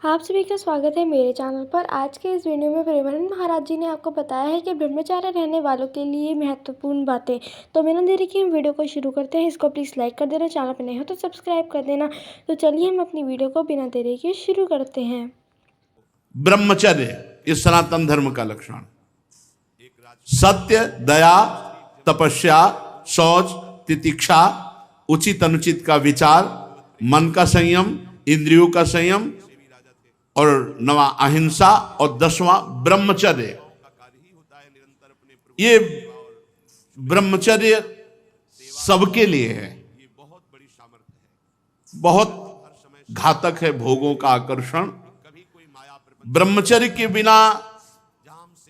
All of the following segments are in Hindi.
आप सभी का स्वागत है मेरे चैनल पर। आज के इस वीडियो में प्रेमानंद महाराज जी ने आपको बताया है कि ब्रह्मचार्य रहने वालों के लिए महत्वपूर्ण बातें। तो बिना देरी के हम वीडियो को शुरू करते हैं। इसको प्लीज़ लाइक कर देना, चैनल पर नए हो तो सब्सक्राइब कर देना। तो चलिए हम अपनी वीडियो को बिना देरी के शुरू करते हैं। ब्रह्मचर्य इस सनातन धर्म का लक्षण, सत्य, दया, तपस्या, शौच, तितिक्षा, उचित अनुचित का विचार, मन का संयम, इंद्रियों का संयम, और 9वां अहिंसा, और 10वां ब्रह्मचर्य। ये ब्रह्मचर्य सबके लिए है। बहुत घातक है भोगों का आकर्षण। ब्रह्मचर्य के बिना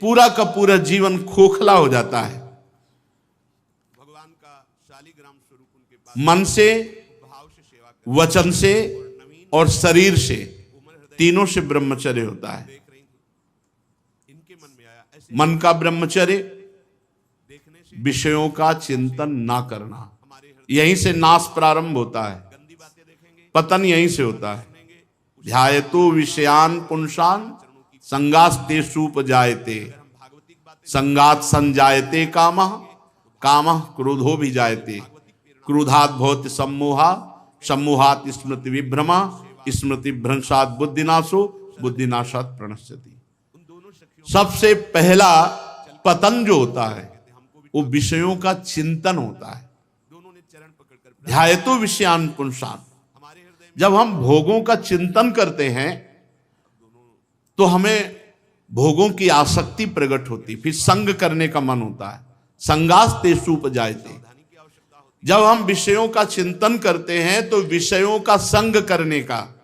पूरा का पूरा जीवन खोखला हो जाता है। मन से, वचन से और शरीर से, तीनों से ब्रह्मचर्य होता है। मन का ब्रह्मचर्य, विषयों का चिंतन ना करना। यहीं से नाश प्रारंभ होता है, पतन यहीं से होता है। ध्यायतो विषयान पुंसान संगास्तेषुपजायते, संगात संजायते कामः, कामः क्रोधो भी जायते, क्रोधात् भवति सम्मोहा, सम्मोहात् स्मृति विभ्रमा, स्मृति भ्रंशात् बुद्धिनाशो, बुद्धिनाशात् प्रणश्यति। सबसे पहला पतन जो होता है वो विषयों का चिंतन होता है। ध्यायतो विषयान पुंसान, जब हम भोगों का चिंतन करते हैं तो हमें भोगों की आसक्ति प्रकट होती, फिर संग करने का मन होता है। संगास्तेषुपजायते, जब हम विषयों का चिंतन करते हैं तो विषयों का संग करने का,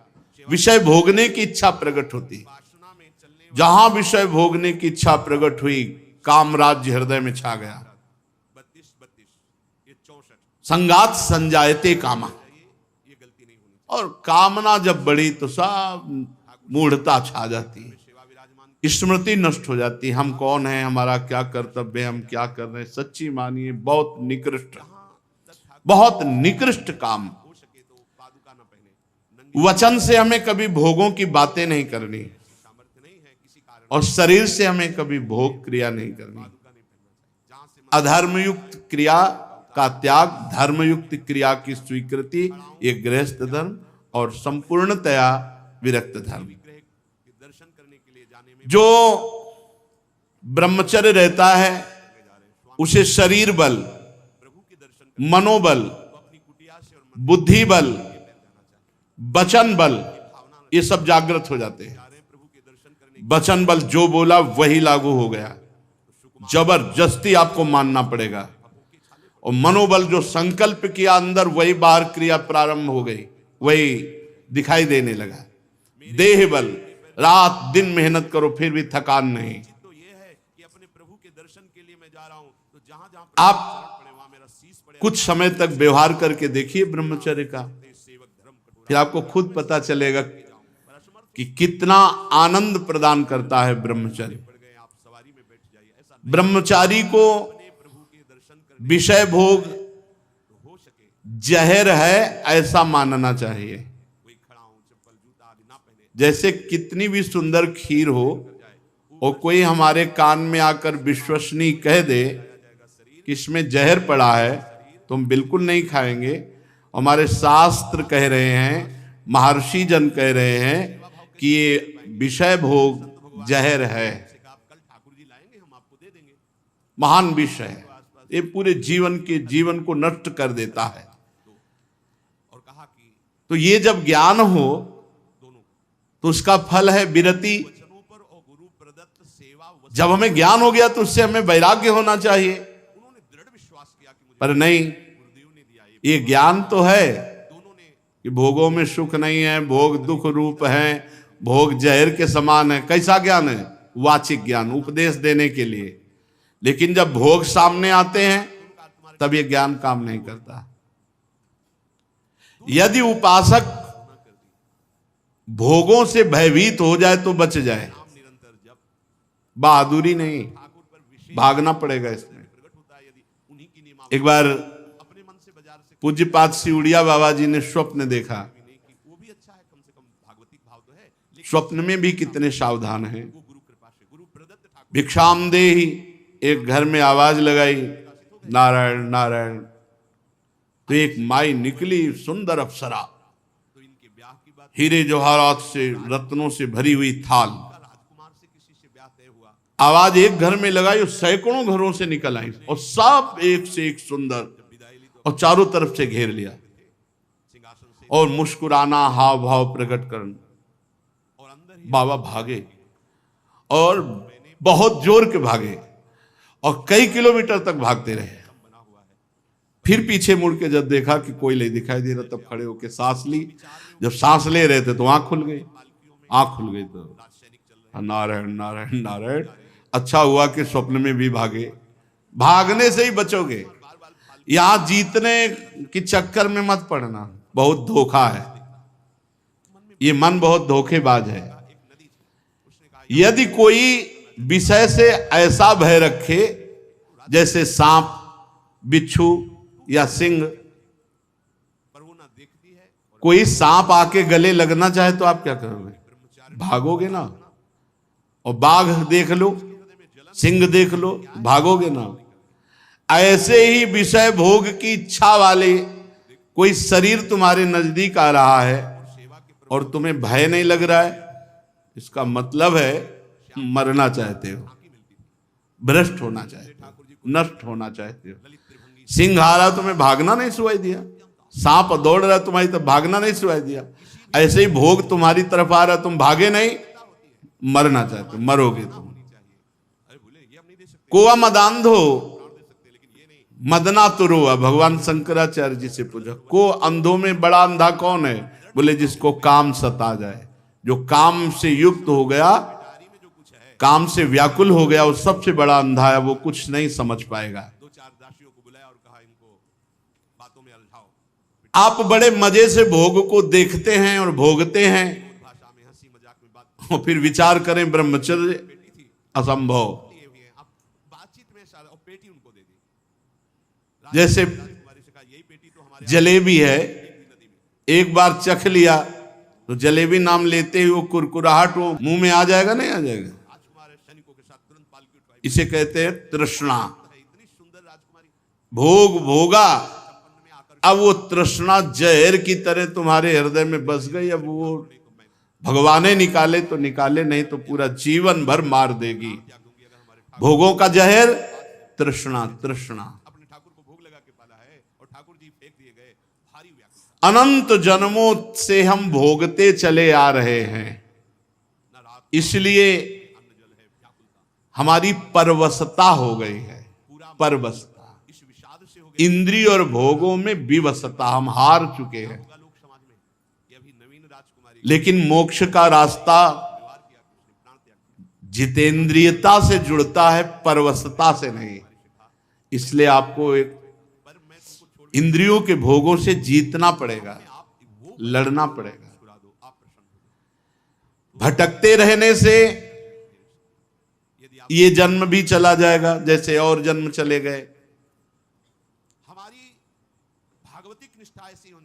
विषय भोगने की इच्छा प्रकट होती। जहां विषय भोगने की इच्छा प्रकट हुई, काम राज्य हृदय में छा गया। संगात संजायते कामा, और कामना जब बढ़ी तो सब मूढ़ता छा जाती है, स्मृति नष्ट हो जाती है। हम कौन हैं, हमारा क्या कर्तव्य है, हम क्या कर रहे हैं। सच्ची मानिए बहुत निकृष्ट काम। वचन से हमें कभी भोगों की बातें नहीं करनी, और शरीर से हमें कभी भोग क्रिया नहीं करनी। अधर्मयुक्त क्रिया का त्याग, धर्मयुक्त क्रिया की स्वीकृति, ये गृहस्थ धर्म और संपूर्णतया विरक्त धर्म। जो ब्रह्मचर्य रहता है उसे शरीर बल, मनोबल, बुद्धि बल, वचन बल, ये सब जागृत हो जाते हैं। वचन बल जो बोला वही लागू हो गया, जबरदस्ती आपको मानना पड़ेगा। और मनोबल जो संकल्प किया अंदर, वही बाहर क्रिया प्रारंभ हो गई, वही दिखाई देने लगा। देह बल, रात दिन मेहनत करो फिर भी थकान नहीं। आप कुछ समय तक व्यवहार करके देखिए ब्रह्मचर्य का, फिर आपको खुद पता चलेगा कि कितना आनंद प्रदान करता है ब्रह्मचर्य। ब्रह्मचारी को विषय भोग जहर है ऐसा मानना चाहिए। जैसे कितनी भी सुंदर खीर हो और कोई हमारे कान में आकर विश्वसनीय कह दे कि इसमें जहर पड़ा है तो हम बिल्कुल नहीं खाएंगे। हमारे शास्त्र कह रहे हैं, महर्षि जन कह रहे हैं कि ये विषय भोग जहर है, महान विष है, ये पूरे जीवन को नष्ट कर देता है। तो ये जब ज्ञान हो तो उसका फल है विरति। जब हमें ज्ञान हो गया तो उससे हमें वैराग्य होना चाहिए, पर नहीं। ये ज्ञान तो है कि भोगों में सुख नहीं है, भोग दुख रूप है, भोग जहर के समान है। कैसा ज्ञान है? वाचिक ज्ञान, उपदेश देने के लिए। लेकिन जब भोग सामने आते हैं तब ये ज्ञान काम नहीं करता। यदि उपासक भोगों से भयभीत हो जाए तो बच जाए, बहादुरी नहीं, भागना पड़ेगा इसमें। एक बार पूज्यपाद सिउड़िया बाबा जी ने स्वप्न देखा स्वप्न में भी कितने सावधान हैं। भिक्षाम देहि, एक घर में आवाज लगाई नारायण नारायण, तो एक माई निकली, सुंदर अप्सरा, हीरे जवाहरात से रत्नों से भरी हुई थाल। आवाज एक घर में लगाई और सैकड़ों घरों से निकल आई और सब एक से एक सुंदर, और चारों तरफ से घेर लिया और मुस्कुराना, हाव भाव प्रकट करना। बाबा भागे और बहुत जोर के भागे और कई किलोमीटर तक भागते रहे। फिर पीछे मुड़ के जब देखा कि कोई नहीं दिखाई दे रहा, तब खड़े होकर सांस ली। जब सांस ले रहे थे तो आंख खुल गई। आंख खुल गई तो नारायण नारायण नारायण। अच्छा हुआ कि स्वप्न में भी भागे। भागने से ही बचोगे, यहां जीतने की चक्कर में मत पड़ना, बहुत धोखा है। ये मन बहुत धोखेबाज है। यदि कोई विषय से ऐसा भय रखे जैसे सांप, बिच्छू या सिंह, कोई सांप आके गले लगना चाहे तो आप क्या करोगे? भागोगे ना। और बाघ देख लो, सिंह देख लो, भागोगे ना। ऐसे ही विषय भोग की इच्छा वाले कोई शरीर तुम्हारे नजदीक आ रहा है और तुम्हें भय नहीं लग रहा है, इसका मतलब है मरना चाहते हो, भ्रष्ट होना चाहते हो, नष्ट होना चाहते हो। सिंह आ रहा तुम्हें भागना नहीं सुनाई दिया, सांप दौड़ रहा तुम्हारी तरफ भागना नहीं सुनाई दिया। ऐसे ही भोग तुम्हारी तरफ आ रहा, तुम भागे नहीं, मरना चाहते हो, मरोगे तुम। कोआ मदांधो मदना तुरो, भगवान शंकराचार्य जी से पूछा, को अंधों में बड़ा अंधा कौन है? बोले जिसको काम सता जाए। जो काम से युक्त हो गया, काम से व्याकुल हो गया, वो सबसे बड़ा अंधा है, वो कुछ नहीं समझ पाएगा। आप बड़े मजे से भोग को देखते हैं और भोगते हैं और फिर विचार करें ब्रह्मचर्य असंभव। जैसे जलेबी है, एक बार चख लिया तो जलेबी नाम लेते ही वो कुरकुराहट वो मुंह में आ जाएगा, नहीं आ जाएगा? इसे कहते हैं तृष्णा। भोग भोगा, अब वो तृष्णा जहर की तरह तुम्हारे हृदय में बस गई। अब वो भगवान निकाले तो निकाले, नहीं तो पूरा जीवन भर मार देगी। भोगों का जहर तृष्णा। तृष्णा अनंत जन्मों से हम भोगते चले आ रहे हैं, इसलिए हमारी परवशता हो गई है। परवशता, इंद्रिय और भोगों में विवशता, हम हार चुके हैं। लेकिन मोक्ष का रास्ता जितेंद्रियता से जुड़ता है, परवशता से नहीं। इसलिए आपको एक इंद्रियों के भोगों से जीतना पड़ेगा, लड़ना पड़ेगा। भटकते रहने से ये जन्म भी चला जाएगा, जैसे और जन्म चले गए।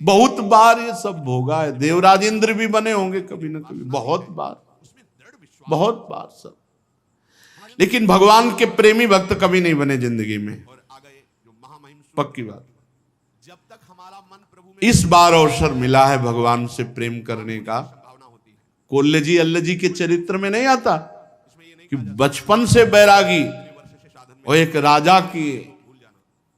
बहुत बार ये सब भोगा है। देवराज इंद्र भी बने होंगे कभी ना कभी, बहुत बार सब। लेकिन भगवान के प्रेमी भक्त कभी नहीं बने जिंदगी में, पक्की बात। इस बार अवसर मिला है भगवान से प्रेम करने का। कोल्ले जी अल्ल जी के चरित्र में नहीं आता कि बचपन से बैरागी और एक राजा की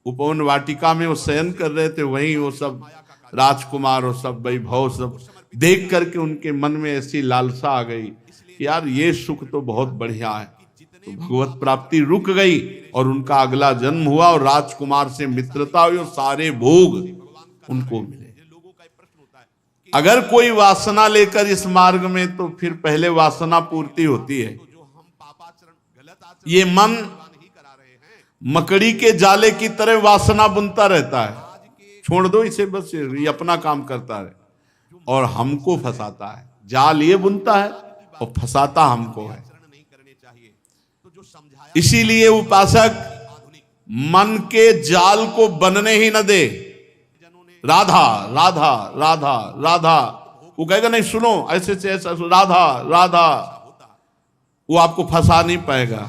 उपवन वाटिका में वो शयन कर रहे थे, वहीं वो सब राजकुमार और सब वैभव सब देख करके उनके मन में ऐसी लालसा आ गई कि यार ये सुख तो बहुत बढ़िया है। तो भगवत प्राप्ति रुक गई और उनका अगला जन्म हुआ और राजकुमार से मित्रता हुई और सारे भोग उनको मिले। अगर कोई वासना लेकर इस मार्ग में, तो फिर पहले वासना पूर्ति होती है। ये मन मकड़ी के जाले की तरह वासना बुनता रहता है, छोड़ दो इसे, बस ये अपना काम करता है और हमको फंसाता है। जाल ये बुनता है और फंसाता हमको है। इसीलिए उपासक मन के जाल को बनने ही न दे। राधा राधा राधा राधा वो कहेगा नहीं सुनो ऐसे से ऐसा, राधा राधा, वो आपको फंसा नहीं पाएगा।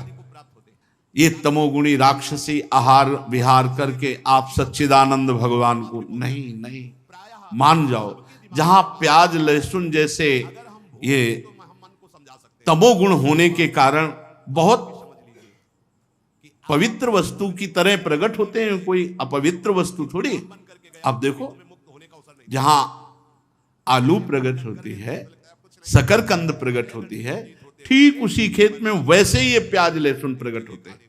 ये तमोगुणी राक्षसी आहार विहार करके आप सच्चिदानंद भगवान को नहीं नहीं मान जाओ। जहां प्याज लहसुन जैसे ये तमोगुण होने के कारण बहुत पवित्र वस्तु की तरह प्रकट होते हैं, कोई अपवित्र वस्तु थोड़ी। अब देखो जहां आलू प्रकट होती है, शकरकंद प्रकट होती है, ठीक उसी खेत में वैसे ही ये प्याज लहसुन प्रकट होते हैं।